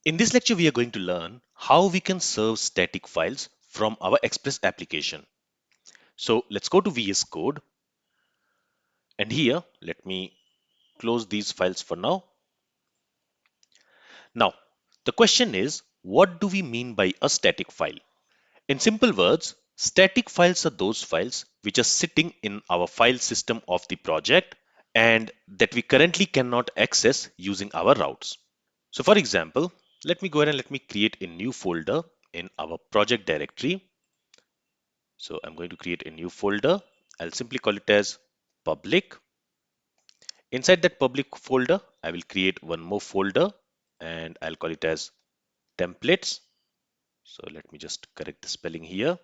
In this lecture, we are going to learn how we can serve static files from our Express application. So let's go to VS Code, and here let me close these files for now. Now, the question is, what do we mean by a static file? In simple words, static files are those files which are sitting in our file system of the project and that we currently cannot access using our routes. So for example, let me go ahead and let me create a new folder in our project directory. So I'm going to create a new folder. I'll simply call it as public. Inside that public folder, I will create one more folder and I'll call it as templates. So let me just correct the spelling here.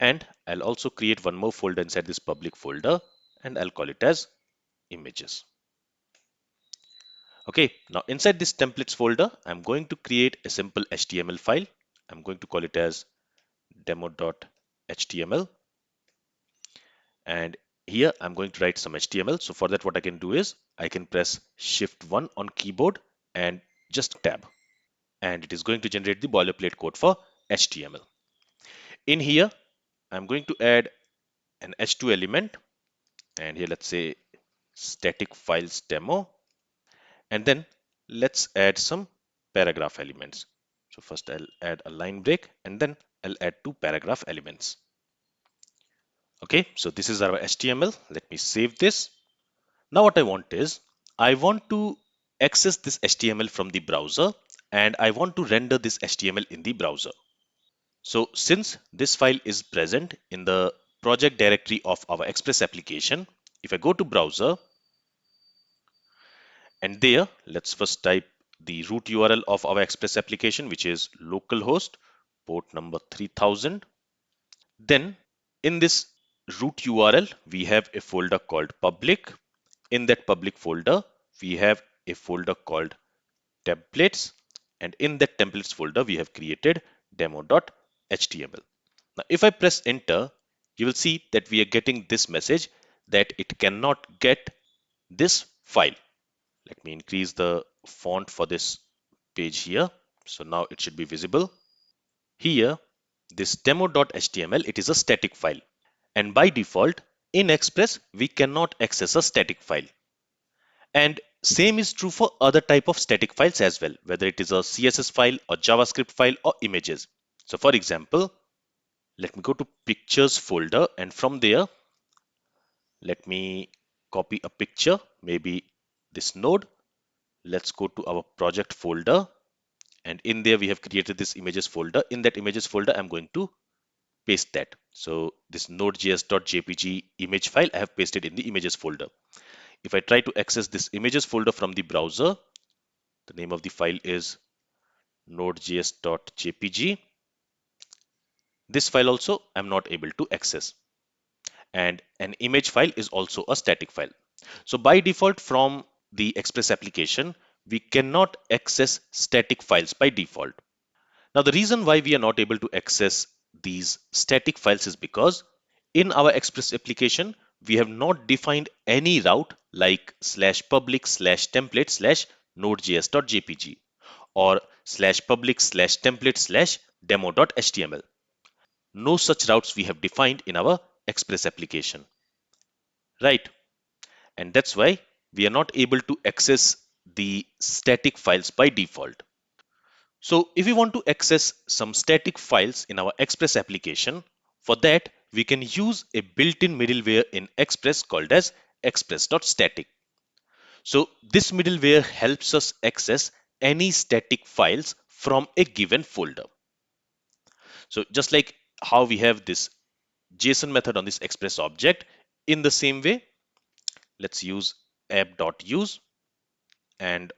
And I'll also create one more folder inside this public folder and I'll call it as images. Okay, now inside this templates folder, I'm going to create a simple HTML file. I'm going to call it as demo.html. And here I'm going to write some HTML. So for that, what I can do is I can press Shift 1 on keyboard and just tab. And it is going to generate the boilerplate code for HTML. In here, I'm going to add an H2 element. And here, let's say static files demo. And then let's add some paragraph elements. So first I'll add a line break and then I'll add two paragraph elements. Okay, so this is our HTML. Let me save this. Now what I want is, I want to access this HTML from the browser and I want to render this HTML in the browser. So since this file is present in the project directory of our Express application, if I go to browser and there, let's first type the root URL of our Express application, which is localhost port number 3000. Then in this root URL, we have a folder called public. In that public folder, we have a folder called templates, and in that templates folder we have created demo.html. Now if I press enter, you will see that we are getting this message that it cannot get this file. Let me increase the font for this page here, so now it should be visible. Here this demo.html, it is a static file, and by default in Express we cannot access a static file. And same is true for other type of static files as well, whether it is a CSS file or JavaScript file or images. So for example, let me go to pictures folder and from there, let me copy a picture, maybe this node. Let's go to our project folder and in there we have created this images folder. In that images folder, I'm going to paste that. So this node.js.jpg image file, I have pasted in the images folder. If I try to access this images folder from the browser, the name of the file is node.js.jpg. This file also I'm not able to access. And an image file is also a static file. So by default from the Express application, we cannot access static files by default. Now the reason why we are not able to access these static files is because in our Express application, we have not defined any route like /public/template/node.js.jpg or /public/template/demo.html. No such routes we have defined in our Express application, right? And that's why we are not able to access the static files by default. So if we want to access some static files in our Express application, for that we can use a built-in middleware in Express called as express.static. So this middleware helps us access any static files from a given folder. So just like how we have this JSON method on this Express object, in the same way, let's use app.use, and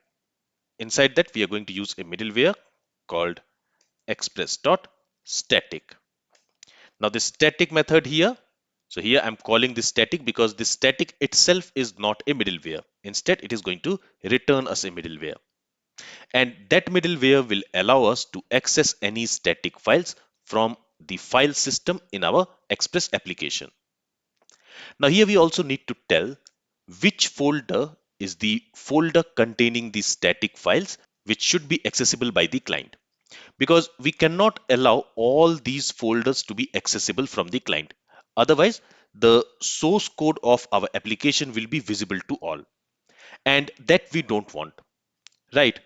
inside that we are going to use a middleware called express.static. Now this static method here, so here I'm calling this static because this static itself is not a middleware. Instead, it is going to return us a middleware. And that middleware will allow us to access any static files from the file system in our Express application. Now here we also need to tell which folder is the folder containing the static files which should be accessible by the client, because we cannot allow all these folders to be accessible from the client. Otherwise, the source code of our application will be visible to all, and that we don't want, right?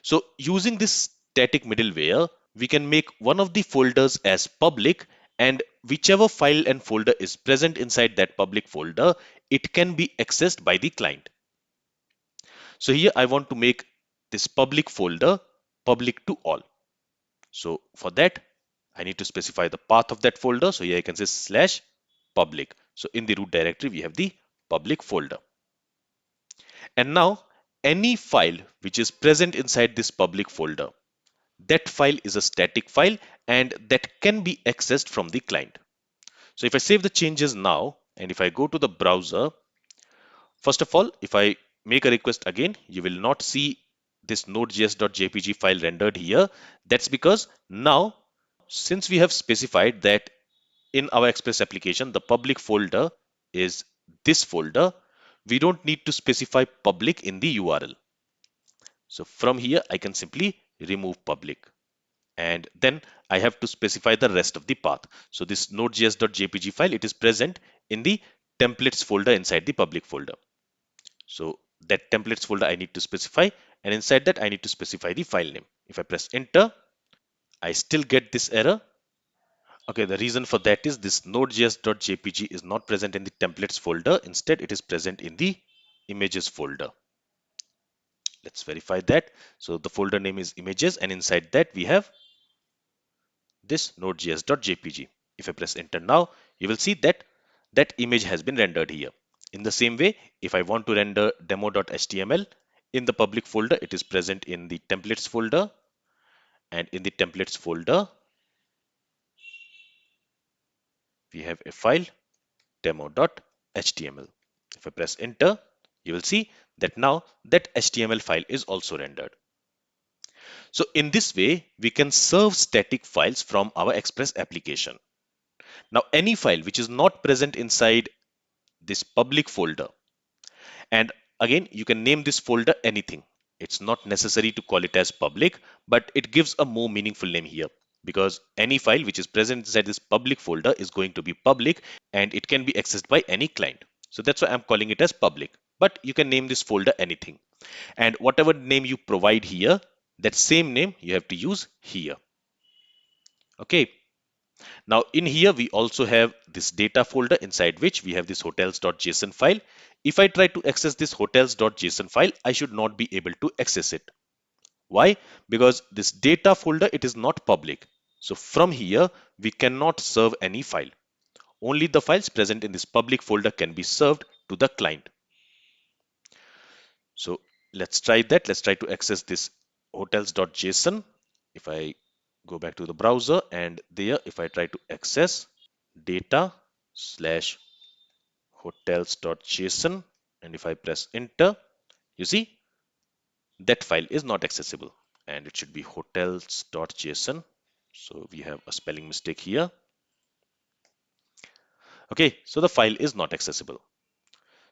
So using this static middleware, we can make one of the folders as public, and whichever file and folder is present inside that public folder, it can be accessed by the client. So here I want to make this public folder public to all. So for that, I need to specify the path of that folder. So here I can say slash public. So in the root directory, we have the public folder. And now any file which is present inside this public folder, that file is a static file and that can be accessed from the client. So if I save the changes now, and if I go to the browser, first of all, if I make a request again, you will not see this node.js.jpg file rendered here. That's because now, since we have specified that in our Express application, the public folder is this folder, we don't need to specify public in the URL. So from here, I can simply remove public. And then I have to specify the rest of the path. So this node.js.jpg file, it is present in the templates folder inside the public folder. So that templates folder I need to specify, and inside that I need to specify the file name. If I press enter, I still get this error. Okay, the reason for that is this node.js.jpg is not present in the templates folder. Instead, it is present in the images folder. Let's verify that. So the folder name is images, and inside that we have this node.js.jpg. If I press enter now, you will see that that image has been rendered here. In the same way, if I want to render demo.html in the public folder, it is present in the templates folder, and in the templates folder, we have a file demo.html. If I press enter, you will see that now that HTML file is also rendered. So in this way, we can serve static files from our Express application. Now, any file which is not present inside this public folder, and again, you can name this folder anything. It's not necessary to call it as public, but it gives a more meaningful name here, because any file which is present inside this public folder is going to be public and it can be accessed by any client. So that's why I'm calling it as public, but you can name this folder anything. And whatever name you provide here, that same name you have to use here. Okay. Now in here, we also have this data folder inside which we have this hotels.json file. If I try to access this hotels.json file, I should not be able to access it. Why? Because this data folder, it is not public. So from here, we cannot serve any file. Only the files present in this public folder can be served to the client. So let's try that. Let's try to access this hotels.json. If I go back to the browser, and there, if I try to access data slash hotels.json, and if I press enter, you see that file is not accessible, and it should be hotels.json. So we have a spelling mistake here. Okay, so the file is not accessible.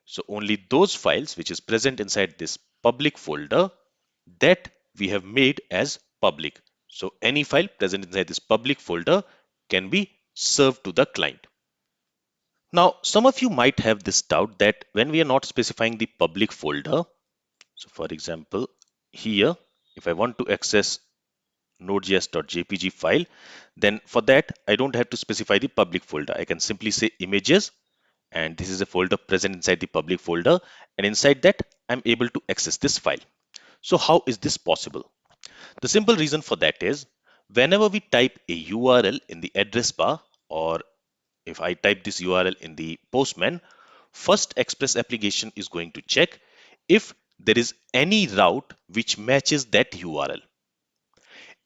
So only those files which is present inside this public folder, that we have made as public. So any file present inside this public folder can be served to the client. Now, some of you might have this doubt that when we are not specifying the public folder, so for example, here, if I want to access node.js.jpg file, then for that, I don't have to specify the public folder. I can simply say images, and this is a folder present inside the public folder, and inside that, I'm able to access this file. So how is this possible? The simple reason for that is, whenever we type a URL in the address bar, or if I type this URL in the Postman, first Express application is going to check if there is any route which matches that URL.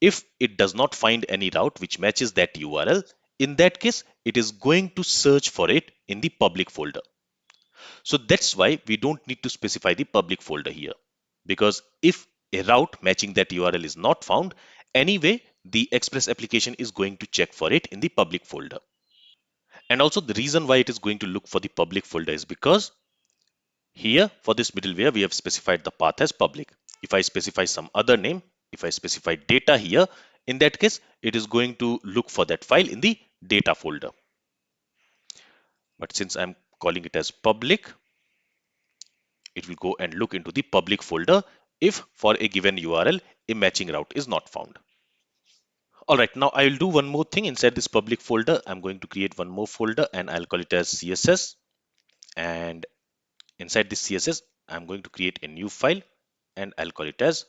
If it does not find any route which matches that URL, in that case, it is going to search for it in the public folder. So that's why we don't need to specify the public folder here. Because if a route matching that URL is not found, anyway, the Express application is going to check for it in the public folder. And also the reason why it is going to look for the public folder is because here for this middleware, we have specified the path as public. If I specify some other name, If I specify data here, in that case, it is going to look for that file in the data folder. But since I'm calling it as public, it will go and look into the public folder if for a given URL, a matching route is not found. All right, now I will do one more thing inside this public folder. I'm going to create one more folder and I'll call it as CSS. And inside this CSS, I'm going to create a new file and I'll call it as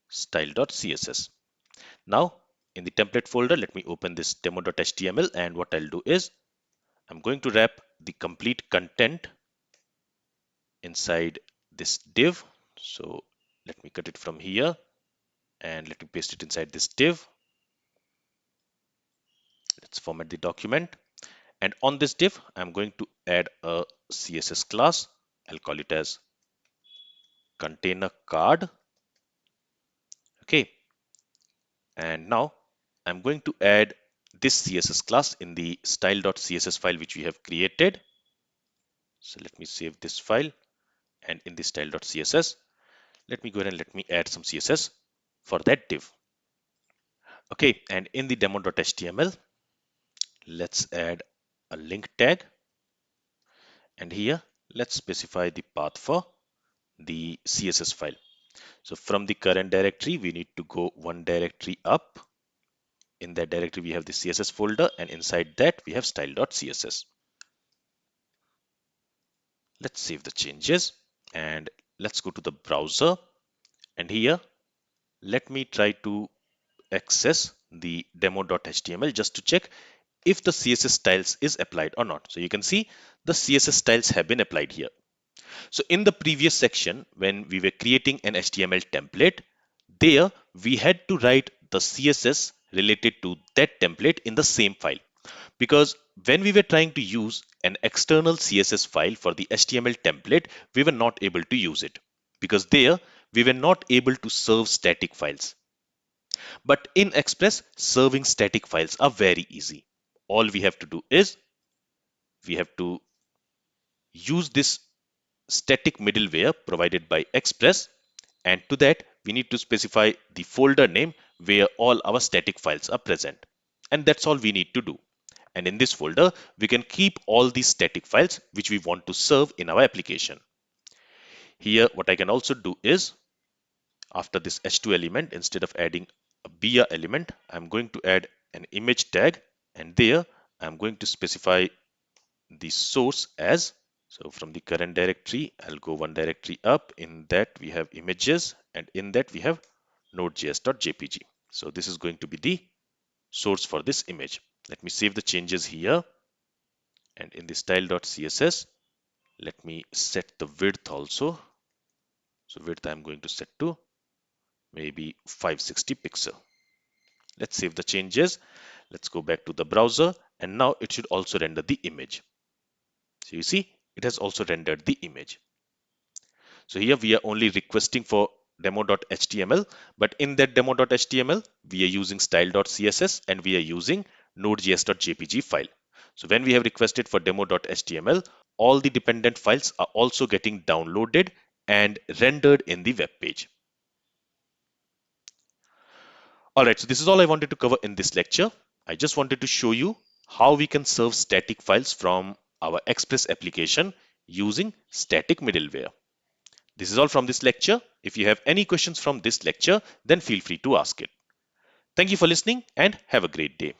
style.css. Now, in the template folder, let me open this demo.html, and what I'll do is I'm going to wrap the complete content inside this div. So let me cut it from here and let me paste it inside this div. Let's format the document. And on this div, I'm going to add a CSS class. I'll call it as container card. Okay. And now I'm going to add this CSS class in the style.css file which we have created. So let me save this file, and in the style.css, let me go ahead and let me add some CSS for that div. Okay, and in the demo.html, let's add a link tag, and here let's specify the path for the CSS file. So from the current directory, we need to go one directory up. In that directory, we have the CSS folder, and inside that we have style.css. Let's save the changes and let's go to the browser, and here let me try to access the demo.html just to check if the CSS styles is applied or not. So you can see the CSS styles have been applied here. So in the previous section, when we were creating an HTML template, there we had to write the CSS related to that template in the same file. Because when we were trying to use an external CSS file for the HTML template, we were not able to use it. Because there we were not able to serve static files. But in Express, serving static files are very easy. All we have to do is we have to use this static middleware provided by Express, and to that we need to specify the folder name where all our static files are present. And that's all we need to do. And in this folder, we can keep all these static files which we want to serve in our application. Here, what I can also do is after this h2 element, instead of adding a br element, I'm going to add an image tag, and there I'm going to specify the source as. So from the current directory, I'll go one directory up. In that we have images, and in that we have node.js.jpg. So this is going to be the source for this image. Let me save the changes here, and in the style.css, let me set the width also. So width I'm going to set to maybe 560 pixel. Let's save the changes. Let's go back to the browser, and now it should also render the image. So you see, it has also rendered the image. So here we are only requesting for demo.html, but in that demo.html, we are using style.css and we are using node.js.jpg file. So when we have requested for demo.html, all the dependent files are also getting downloaded and rendered in the web page. All right, so this is all I wanted to cover in this lecture. I just wanted to show you how we can serve static files from our Express application using static middleware. This is all from this lecture. If you have any questions from this lecture, then feel free to ask it. Thank you for listening and have a great day.